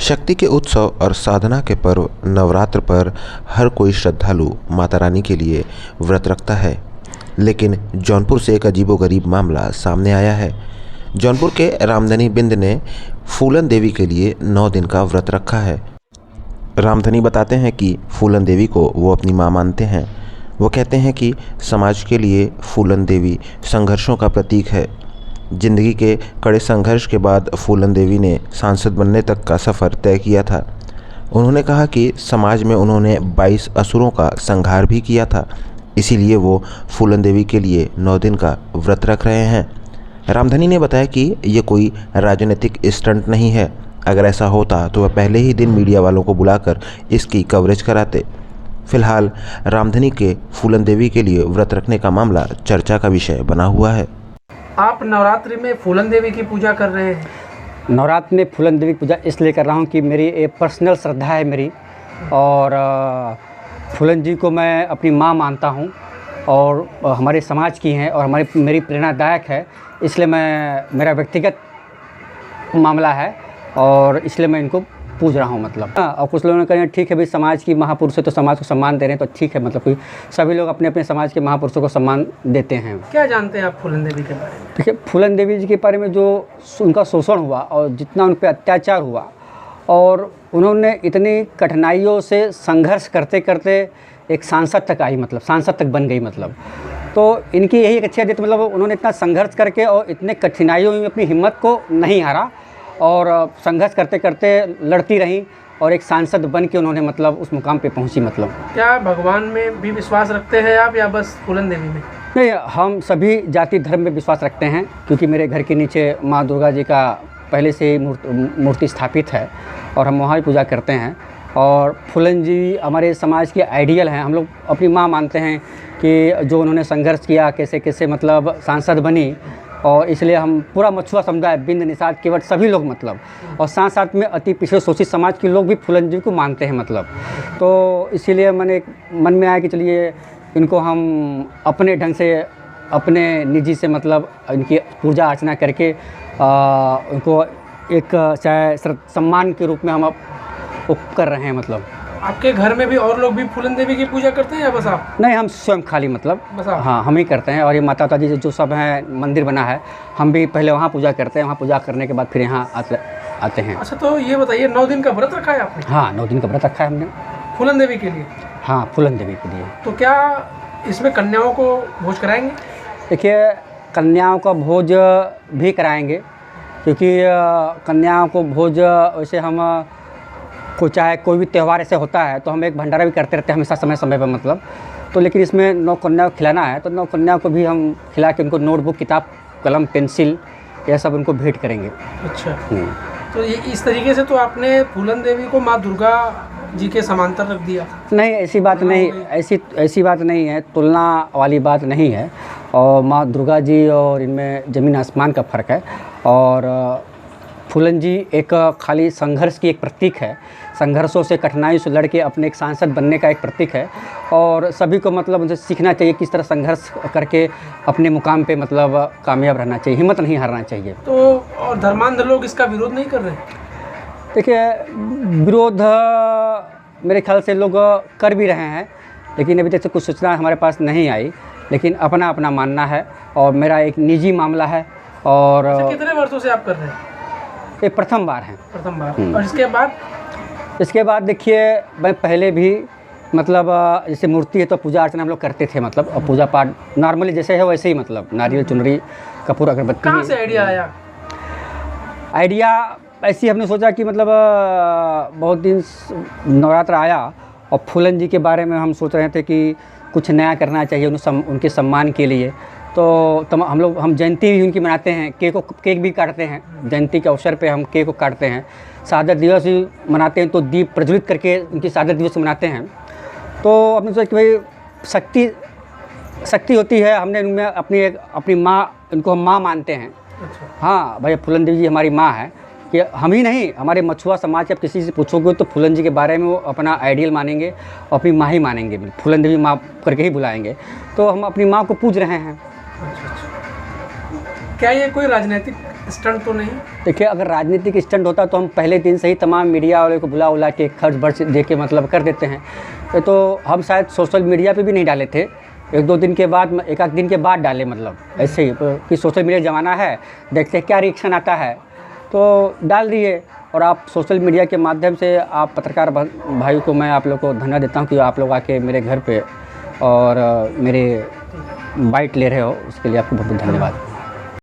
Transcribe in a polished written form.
शक्ति के उत्सव और साधना के पर्व नवरात्र पर हर कोई श्रद्धालु माता रानी के लिए व्रत रखता है। लेकिन जौनपुर से एक अजीबोगरीब मामला सामने आया है। जौनपुर के रामधनी बिंद ने फूलन देवी के लिए 9 दिन का व्रत रखा है। रामधनी बताते हैं कि फूलन देवी को वो अपनी मां मानते हैं। वो कहते हैं कि समाज के लिए फूलन देवी संघर्षों का प्रतीक है। जिंदगी के कड़े संघर्ष के बाद फूलन देवी ने सांसद बनने तक का सफ़र तय किया था। उन्होंने कहा कि समाज में उन्होंने 22 असुरों का संहार भी किया था, इसीलिए वो फूलन देवी के लिए 9 दिन का व्रत रख रहे हैं। रामधनी ने बताया कि ये कोई राजनीतिक स्टंट नहीं है। अगर ऐसा होता तो वह पहले ही दिन मीडिया वालों को बुलाकर इसकी कवरेज कराते। फिलहाल रामधनी के फूलन देवी के लिए व्रत रखने का मामला चर्चा का विषय बना हुआ है। आप नवरात्रि में फूलन देवी की पूजा कर रहे हैं। नवरात्र में फूलन देवी की पूजा इसलिए कर रहा हूँ कि मेरी एक पर्सनल श्रद्धा है मेरी, और फूलन जी को मैं अपनी माँ मानता हूँ और हमारे समाज की हैं और मेरी प्रेरणादायक है। इसलिए मेरा व्यक्तिगत मामला है और इसलिए मैं इनको पूज रहा हूँ मतलब। और कुछ लोगों ने कहा ठीक है भाई, समाज की महापुरुष है तो समाज को सम्मान दे रहे हैं तो ठीक है, मतलब कि सभी लोग अपने अपने समाज के महापुरुषों को सम्मान देते हैं। क्या जानते हैं आप फूलन देवी के बारे में? देखिए, फूलन देवी जी के बारे में जो उनका शोषण हुआ और जितना उन पर अत्याचार हुआ, और उन्होंने इतनी कठिनाइयों से संघर्ष करते करते एक सांसद तक आई, मतलब सांसद तक बन गई मतलब। तो इनकी यही एक अच्छी आदत, मतलब उन्होंने इतना संघर्ष करके और इतने कठिनाइयों में अपनी हिम्मत को नहीं हारा और संघर्ष करते करते लड़ती रहीं और एक सांसद बन के उन्होंने मतलब उस मुकाम पे पहुंची मतलब। क्या भगवान में भी विश्वास रखते हैं आप या बस फूलन देवी में? नहीं, हम सभी जाति धर्म में विश्वास रखते हैं, क्योंकि मेरे घर के नीचे माँ दुर्गा जी का पहले से ही मूर्ति स्थापित है और हम वहाँ भी पूजा करते हैं। और फूलन जी हमारे समाज के आइडियल हैं। हम लोग अपनी माँ मानते हैं कि जो उन्होंने संघर्ष किया, कैसे कैसे मतलब सांसद बनी, और इसलिए हम पूरा मछुआ समुदाय, बिंद, निषाद, केवट सभी लोग मतलब, और साथ साथ में अति पिछड़े शोषित समाज के लोग भी फूलन जी को मानते हैं मतलब। तो इसीलिए मैंने मन में आया कि चलिए इनको हम अपने ढंग से, अपने निजी से मतलब इनकी पूजा अर्चना करके उनको एक चाहे सम्मान के रूप में हम अब कर रहे हैं मतलब। आपके घर में भी और लोग भी फूलन देवी की पूजा करते हैं या बस आप? नहीं, हम स्वयं खाली मतलब बस आप? हाँ, हम ही करते हैं। और ये माता जी जो सब हैं, मंदिर बना है, हम भी पहले वहाँ पूजा करते हैं। वहाँ पूजा करने के बाद फिर यहाँ आते हैं। अच्छा, तो ये बताइए 9 दिन का व्रत रखा है आपने? हाँ, 9 दिन का व्रत रखा है हमने फूलन देवी के लिए। हाँ, फूलन देवी के लिए। तो क्या इसमें कन्याओं को भोज कराएंगे? देखिए, कन्याओं का भोज भी कराएंगे, क्योंकि कन्याओं को भोज वैसे हम चाहे कोई भी त्यौहार ऐसे होता है तो हम एक भंडारा भी करते रहते हैं हमेशा समय समय पर मतलब। तो लेकिन इसमें 9 कन्याओं को खिलाना है तो 9 कन्याओं को भी हम खिला के उनको नोटबुक, किताब, कलम, पेंसिल, यह सब उनको भेंट करेंगे। अच्छा, तो ये इस तरीके से तो आपने फूलन देवी को माँ दुर्गा जी के समांतर रख दिया? नहीं, ऐसी बात नहीं, ऐसी बात नहीं है, तुलना वाली बात नहीं है। और माँ दुर्गा जी और इनमें ज़मीन आसमान का फ़र्क है। और फूलन जी एक खाली संघर्ष की एक प्रतीक है, संघर्षों से, कठिनाइयों से लड़ के अपने एक सांसद बनने का एक प्रतीक है। और सभी को मतलब उनसे सीखना चाहिए किस तरह संघर्ष करके अपने मुकाम पे मतलब कामयाब रहना चाहिए, हिम्मत नहीं हारना चाहिए। तो और धर्मांध लोग इसका विरोध नहीं कर रहे? देखिए, विरोध मेरे ख्याल से लोग कर भी रहे हैं, लेकिन अभी तक से कुछ सूचना हमारे पास नहीं आई। लेकिन अपना अपना मानना है और मेरा एक निजी मामला है। और कितने वर्षों से आप कर रहे हैं? ये प्रथम बार है। प्रथम बार। और इसके बाद देखिए, मैं पहले भी मतलब जैसे मूर्ति है तो पूजा अर्चना हम लोग करते थे मतलब, और पूजा पाठ नॉर्मली जैसे है वैसे ही मतलब, नारियल, चुनरी, कपूर, अगरबत्ती। कहाँ से आइडिया आया? आइडिया ऐसी हमने सोचा कि मतलब बहुत दिन नवरात्र आया और फूलन जी के बारे में हम सोच रहे थे कि कुछ नया करना चाहिए उनके सम्मान के लिए। तो हम जयंती भी उनकी मनाते हैं, केक भी काटते हैं। जयंती के अवसर पे हम केक को काटते हैं। शहादत दिवस भी मनाते हैं तो दीप प्रज्वलित करके उनकी शहादत दिवस मनाते हैं। तो हमने सोचा कि भाई शक्ति होती है, हमने उनमें अपनी माँ, उनको हम माँ मानते हैं। अच्छा। हाँ भाई, फूलन देवी जी हमारी माँ है। कि हम ही नहीं, हमारे मछुआ समाज आप किसी से पूछोगे तो फूलन जी के बारे में वो अपना आइडियल मानेंगे और अपनी माँ ही मानेंगे, फूलन देवी माँ करके ही बुलाएंगे। तो हम अपनी माँ को पूज रहे हैं। अच्छा। क्या ये कोई राजनीतिक स्टंट तो नहीं? देखिए, अगर राजनीतिक स्टंट होता तो हम पहले दिन से ही तमाम मीडिया वाले को बुला उला के खर्च बर्च दे के मतलब कर देते हैं। ये तो हम शायद सोशल मीडिया पे भी नहीं डाले थे, एक दो दिन के बाद, एक आध दिन के बाद डाले, मतलब ऐसे ही कि सोशल मीडिया ज़माना है, देखते हैं क्या रिएक्शन आता है तो डाल दिए। और आप सोशल मीडिया के माध्यम से आप पत्रकार भाई को मैं आप लोग को धन्यवाद देता हूँ कि आप लोग आके मेरे घर पे और मेरे बाइट ले रहे हो, उसके लिए आपको बहुत बहुत धन्यवाद।